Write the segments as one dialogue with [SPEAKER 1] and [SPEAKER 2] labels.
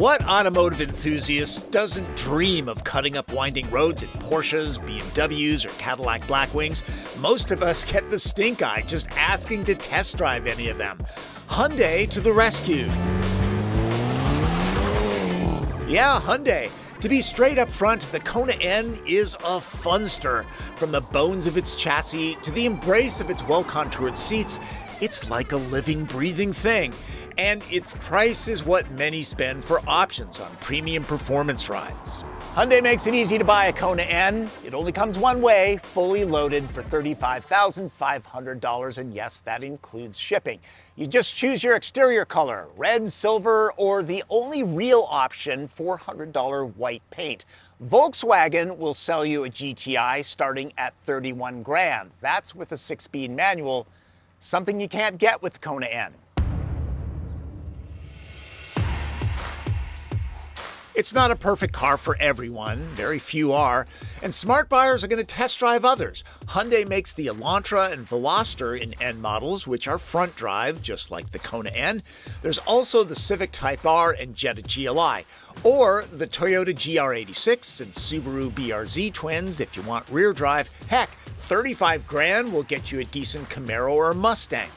[SPEAKER 1] What automotive enthusiast doesn't dream of cutting up winding roads in Porsches, BMWs, or Cadillac Blackwings? Most of us get the stink eye just asking to test drive any of them. Hyundai to the rescue. Yeah, Hyundai. To be straight up front, the Kona N is a funster. From the bones of its chassis to the embrace of its well-contoured seats, it's like a living, breathing thing. And its price is what many spend for options on premium performance rides. Hyundai makes it easy to buy a Kona N. It only comes one way, fully loaded for $35,500, and yes, that includes shipping. You just choose your exterior color, red, silver, or the only real option, $400 white paint. Volkswagen will sell you a GTI starting at $31 grand. That's with a 6-speed manual, something you can't get with the Kona N. It's not a perfect car for everyone, very few are, and smart buyers are going to test drive others. Hyundai makes the Elantra and Veloster in N models, which are front drive, just like the Kona N. There's also the Civic Type R and Jetta GLI, or the Toyota GR86 and Subaru BRZ twins if you want rear drive. Heck, 35 grand will get you a decent Camaro or Mustang.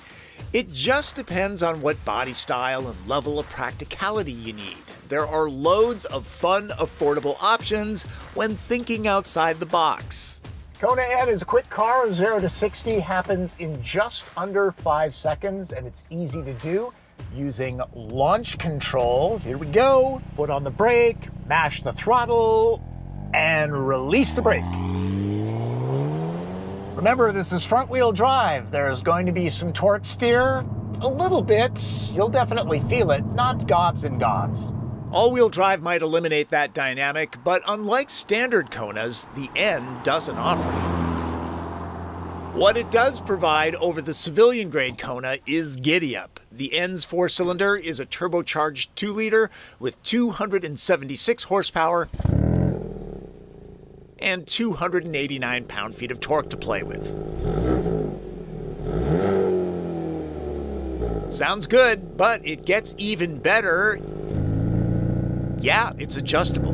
[SPEAKER 1] It just depends on what body style and level of practicality you need. There are loads of fun, affordable options when thinking outside the box.
[SPEAKER 2] Kona N is a quick car. 0 to 60 happens in just under 5 seconds, and it's easy to do using launch control. Here we go. Foot on the brake, mash the throttle, and release the brake. Remember, this is front-wheel drive. There's going to be some torque steer, a little bit. You'll definitely feel it, not gobs and gobs.
[SPEAKER 1] All-wheel drive might eliminate that dynamic, but unlike standard Konas, the N doesn't offer it. What it does provide over the civilian-grade Kona is giddy-up. The N's 4-cylinder is a turbocharged 2-liter with 276 horsepower and 289 pound-feet of torque to play with. Sounds good, but it gets even better. Yeah, it's adjustable.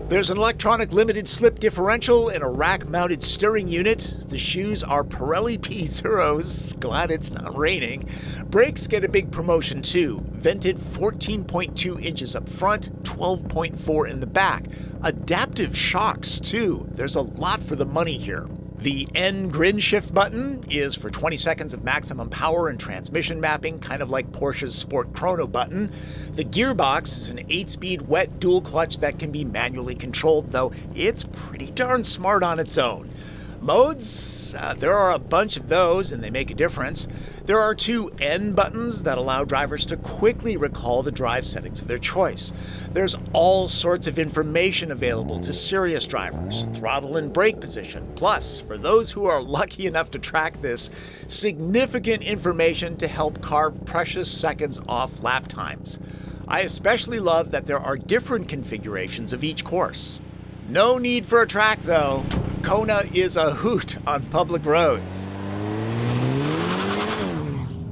[SPEAKER 1] There's an electronic limited slip differential and a rack-mounted steering unit. The shoes are Pirelli P0s. Glad it's not raining. Brakes get a big promotion too. Vented 14.2 inches up front, 12.4 in the back. Adaptive shocks too. There's a lot for the money here. The N grin shift button is for 20 seconds of maximum power and transmission mapping, kind of like Porsche's Sport Chrono button. The gearbox is an 8-speed wet dual clutch that can be manually controlled, though it's pretty darn smart on its own. Modes, there are a bunch of those and they make a difference. There are 2 N buttons that allow drivers to quickly recall the drive settings of their choice. There's all sorts of information available to serious drivers, throttle and brake position, plus, for those who are lucky enough to track this, significant information to help carve precious seconds off lap times. I especially love that there are different configurations of each course. No need for a track though. Kona is a hoot on public roads.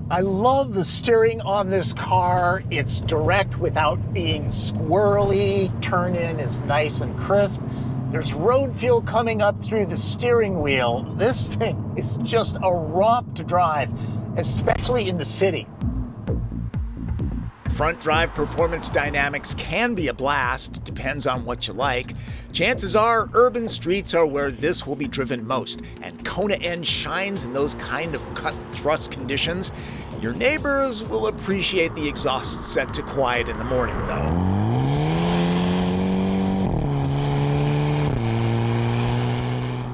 [SPEAKER 2] I love the steering on this car. It's direct without being squirrely. Turn in is nice and crisp. There's road feel coming up through the steering wheel. This thing is just a romp to drive, especially in the city.
[SPEAKER 1] Front drive performance dynamics can be a blast, depends on what you like. Chances are urban streets are where this will be driven most, and Kona N shines in those kind of cut and thrust conditions. Your neighbors will appreciate the exhaust set to quiet in the morning though.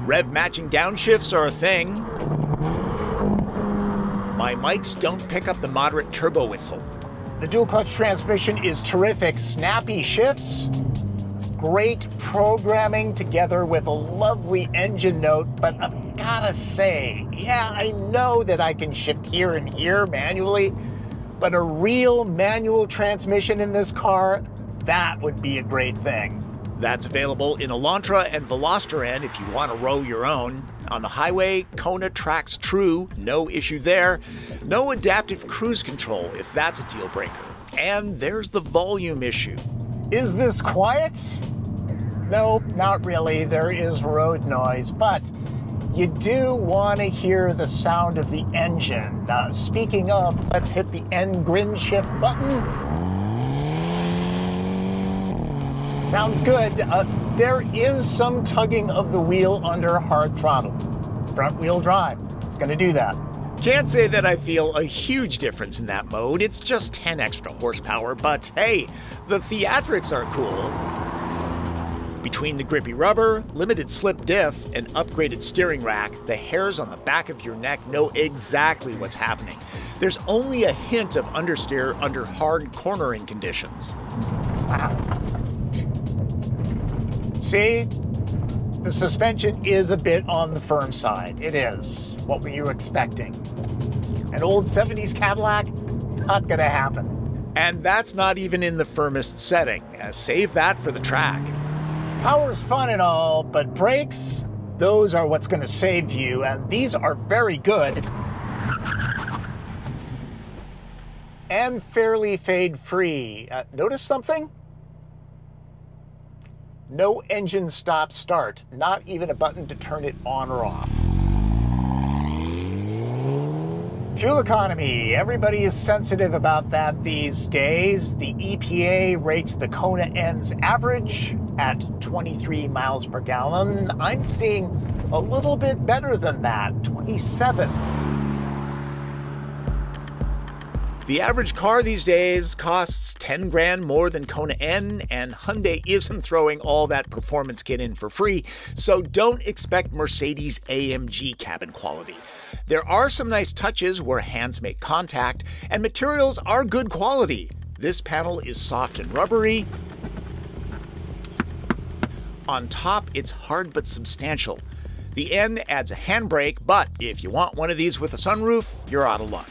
[SPEAKER 1] Rev matching downshifts are a thing. My mics don't pick up the moderate turbo whistle.
[SPEAKER 2] The dual clutch transmission is terrific. Snappy shifts, great programming together with a lovely engine note, but I've gotta say, yeah, I know that I can shift here and here manually, but a real manual transmission in this car, that would be a great thing.
[SPEAKER 1] That's available in Elantra and Veloster N if you want to row your own. On the highway, Kona tracks true, no issue there. No adaptive cruise control if that's a deal breaker. And there's the volume issue.
[SPEAKER 2] Is this quiet? No, not really. There is road noise, but you do want to hear the sound of the engine. Speaking of, let's hit the N grin shift button. Sounds good. There is some tugging of the wheel under hard throttle. Front wheel drive, it's going to do that.
[SPEAKER 1] Can't say that I feel a huge difference in that mode. It's just 10 extra horsepower, but hey, the theatrics are cool. Between the grippy rubber, limited slip diff, and upgraded steering rack, the hairs on the back of your neck know exactly what's happening. There's only a hint of understeer under hard cornering conditions.
[SPEAKER 2] See, the suspension is a bit on the firm side. It is. What were you expecting? An old 70s Cadillac? Not gonna happen.
[SPEAKER 1] And that's not even in the firmest setting. Save that for the track.
[SPEAKER 2] Power's fun and all, but brakes, those are what's gonna save you, and these are very good. And fairly fade-free. Notice something? No engine stop-start, not even a button to turn it on or off. Fuel economy, everybody is sensitive about that these days. The EPA rates the Kona N's average at 23 miles per gallon. I'm seeing a little bit better than that, 27.
[SPEAKER 1] The average car these days costs 10 grand more than Kona N, and Hyundai isn't throwing all that performance kit in for free, so don't expect Mercedes AMG cabin quality. There are some nice touches where hands make contact, and materials are good quality. This panel is soft and rubbery. On top, it's hard but substantial. The N adds a handbrake, but if you want one of these with a sunroof, you're out of luck.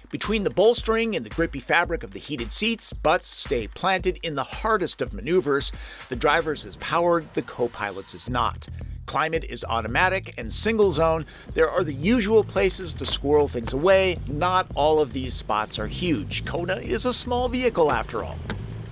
[SPEAKER 1] Between the bolstering and the grippy fabric of the heated seats, butts stay planted in the hardest of maneuvers. The driver's is powered, the co-pilot's is not. Climate is automatic and single zone. There are the usual places to squirrel things away. Not all of these spots are huge. Kona is a small vehicle after all.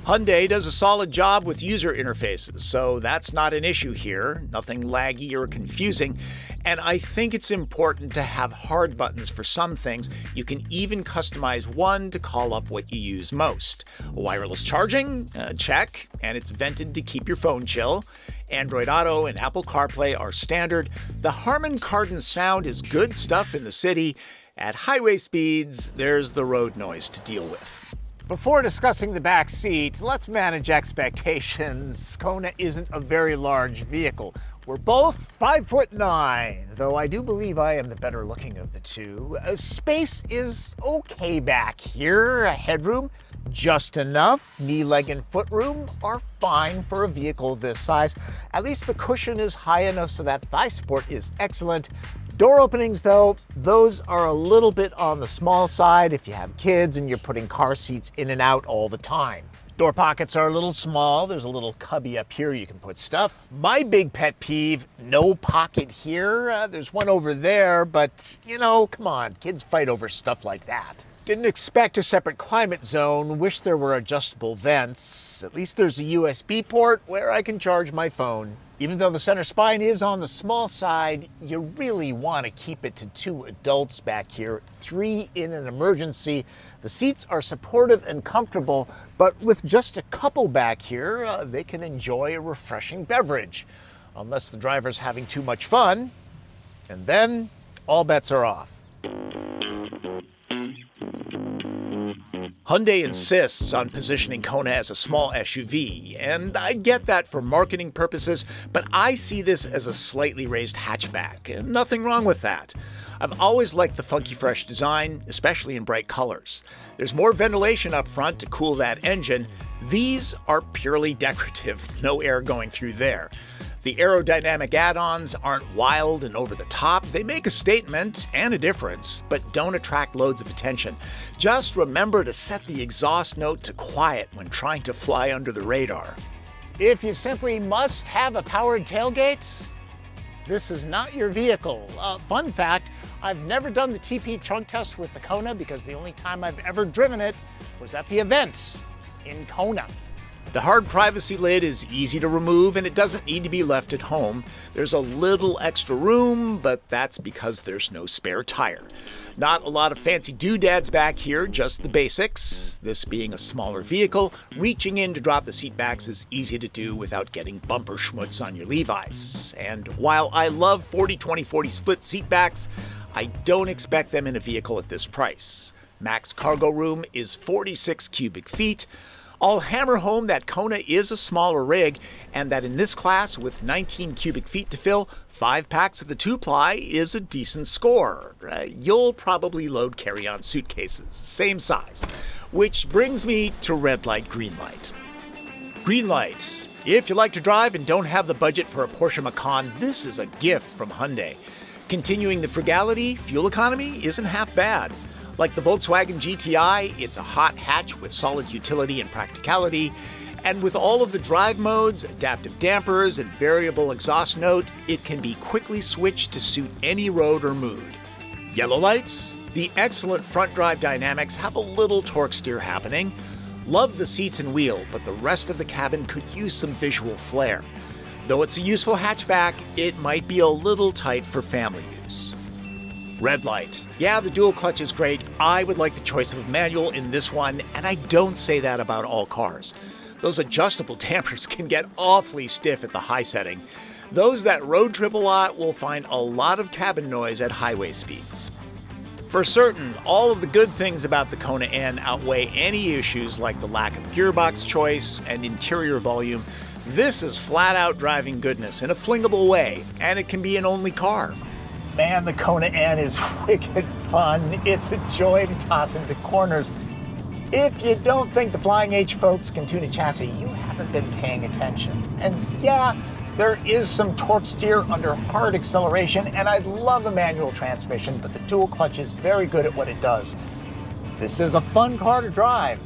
[SPEAKER 1] Hyundai does a solid job with user interfaces, so that's not an issue here, nothing laggy or confusing. And I think it's important to have hard buttons for some things. You can even customize one to call up what you use most. Wireless charging? Check, and it's vented to keep your phone chill. Android Auto and Apple CarPlay are standard. The Harman Kardon sound is good stuff in the city. At highway speeds, there's the road noise to deal with.
[SPEAKER 2] Before discussing the back seat, let's manage expectations. Kona isn't a very large vehicle. We're both 5'9", though I do believe I am the better looking of the two. Space is okay back here. Headroom, just enough. Knee, leg, and foot room are fine for a vehicle this size. At least the cushion is high enough so that thigh support is excellent. Door openings, though, those are a little bit on the small side if you have kids and you're putting car seats in and out all the time. Door pockets are a little small. There's a little cubby up here you can put stuff. My big pet peeve, no pocket here. There's one over there, but, you know, come on, kids fight over stuff like that. Didn't expect a separate climate zone. Wish there were adjustable vents. At least there's a USB port where I can charge my phone. Even though the center spine is on the small side, you really want to keep it to 2 adults back here, 3 in an emergency. The seats are supportive and comfortable, but with just a couple back here, they can enjoy a refreshing beverage. Unless the driver's having too much fun, and then all bets are off.
[SPEAKER 1] Hyundai insists on positioning Kona as a small SUV, and I get that for marketing purposes, but I see this as a slightly raised hatchback, and nothing wrong with that. I've always liked the funky fresh design, especially in bright colors. There's more ventilation up front to cool that engine. These are purely decorative, no air going through there. The aerodynamic add-ons aren't wild and over the top. They make a statement and a difference, but don't attract loads of attention. Just remember to set the exhaust note to quiet when trying to fly under the radar.
[SPEAKER 2] If you simply must have a powered tailgate, this is not your vehicle. Fun fact, I've never done the TP trunk test with the Kona because the only time I've ever driven it was at the event in Kona.
[SPEAKER 1] The hard privacy lid is easy to remove and it doesn't need to be left at home. There's a little extra room, but that's because there's no spare tire. Not a lot of fancy doodads back here, just the basics. This being a smaller vehicle, reaching in to drop the seat backs is easy to do without getting bumper schmutz on your Levi's. And while I love 40-20-40 split seat backs, I don't expect them in a vehicle at this price. Max cargo room is 46 cubic feet. I'll hammer home that Kona is a smaller rig, and that in this class, with 19 cubic feet to fill, 5 packs of the 2-ply is a decent score. You'll probably load carry-on suitcases, same size. Which brings me to red light, green light. Green light. If you like to drive and don't have the budget for a Porsche Macan, this is a gift from Hyundai. Continuing the frugality, fuel economy isn't half bad. Like the Volkswagen GTI, it's a hot hatch with solid utility and practicality, and with all of the drive modes, adaptive dampers, and variable exhaust note, it can be quickly switched to suit any road or mood. Yellow lights? The excellent front drive dynamics have a little torque steer happening. Love the seats and wheel, but the rest of the cabin could use some visual flair. Though it's a useful hatchback, it might be a little tight for family use. Red light. Yeah, the dual clutch is great. I would like the choice of a manual in this one, and I don't say that about all cars. Those adjustable dampers can get awfully stiff at the high setting. Those that road trip a lot will find a lot of cabin noise at highway speeds. For certain, all of the good things about the Kona N outweigh any issues like the lack of gearbox choice and interior volume. This is flat-out driving goodness in a flingable way, and it can be an only car.
[SPEAKER 2] Man, the Kona N is wicked fun. It's a joy to toss into corners. If you don't think the Flying H folks can tune a chassis, you haven't been paying attention. And yeah, there is some torque steer under hard acceleration, and I'd love a manual transmission, but the dual clutch is very good at what it does. This is a fun car to drive.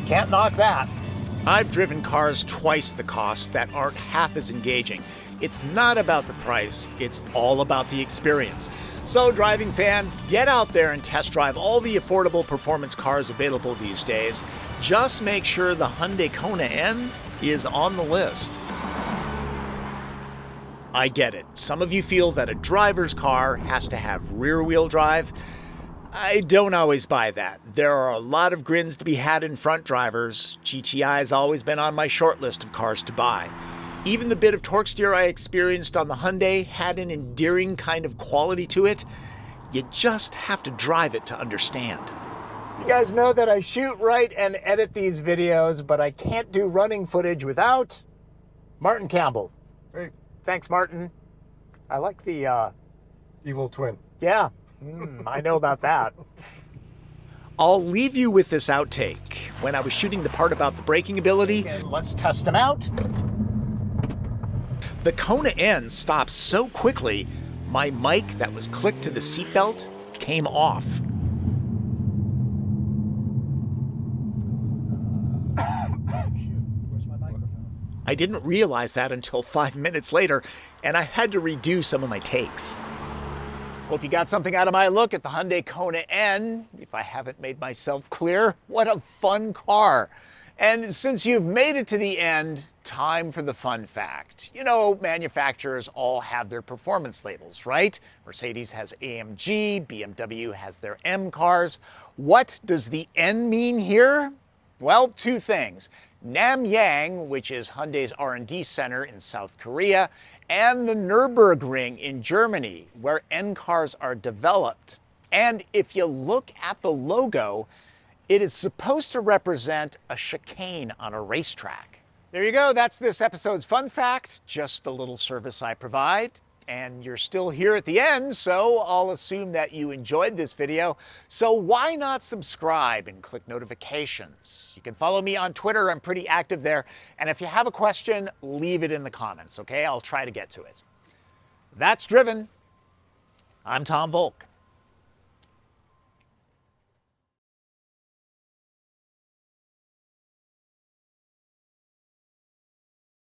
[SPEAKER 2] Can't knock that.
[SPEAKER 1] I've driven cars twice the cost that aren't half as engaging. It's not about the price, it's all about the experience. So driving fans, get out there and test drive all the affordable performance cars available these days. Just make sure the Hyundai Kona N is on the list. I get it. Some of you feel that a driver's car has to have rear-wheel drive. I don't always buy that. There are a lot of grins to be had in front drivers. GTI has always been on my short list of cars to buy. Even the bit of torque steer I experienced on the Hyundai had an endearing kind of quality to it. You just have to drive it to understand.
[SPEAKER 2] You guys know that I shoot, write, and edit these videos, but I can't do running footage without Martin Campbell.
[SPEAKER 3] Hey.
[SPEAKER 2] Thanks, Martin. I like the...
[SPEAKER 3] Evil twin.
[SPEAKER 2] Yeah, I know about that.
[SPEAKER 1] I'll leave you with this outtake. When I was shooting the part about the braking ability...
[SPEAKER 2] And let's test them out.
[SPEAKER 1] The Kona N stopped so quickly, my mic that was clicked to the seatbelt came off. I didn't realize that until 5 minutes later, and I had to redo some of my takes. Hope you got something out of my look at the Hyundai Kona N. If I haven't made myself clear, what a fun car. And since you've made it to the end, time for the fun fact. You know, manufacturers all have their performance labels, right? Mercedes has AMG, BMW has their M cars. What does the N mean here? Well, two things. Namyang, which is Hyundai's R&D center in South Korea, and the Nürburgring in Germany, where N cars are developed. And if you look at the logo, it is supposed to represent a chicane on a racetrack. There you go, that's this episode's fun fact, just a little service I provide. And you're still here at the end, so I'll assume that you enjoyed this video. So why not subscribe and click notifications? You can follow me on Twitter, I'm pretty active there. And if you have a question, leave it in the comments, okay? I'll try to get to it. That's Driven. I'm Tom Voelk.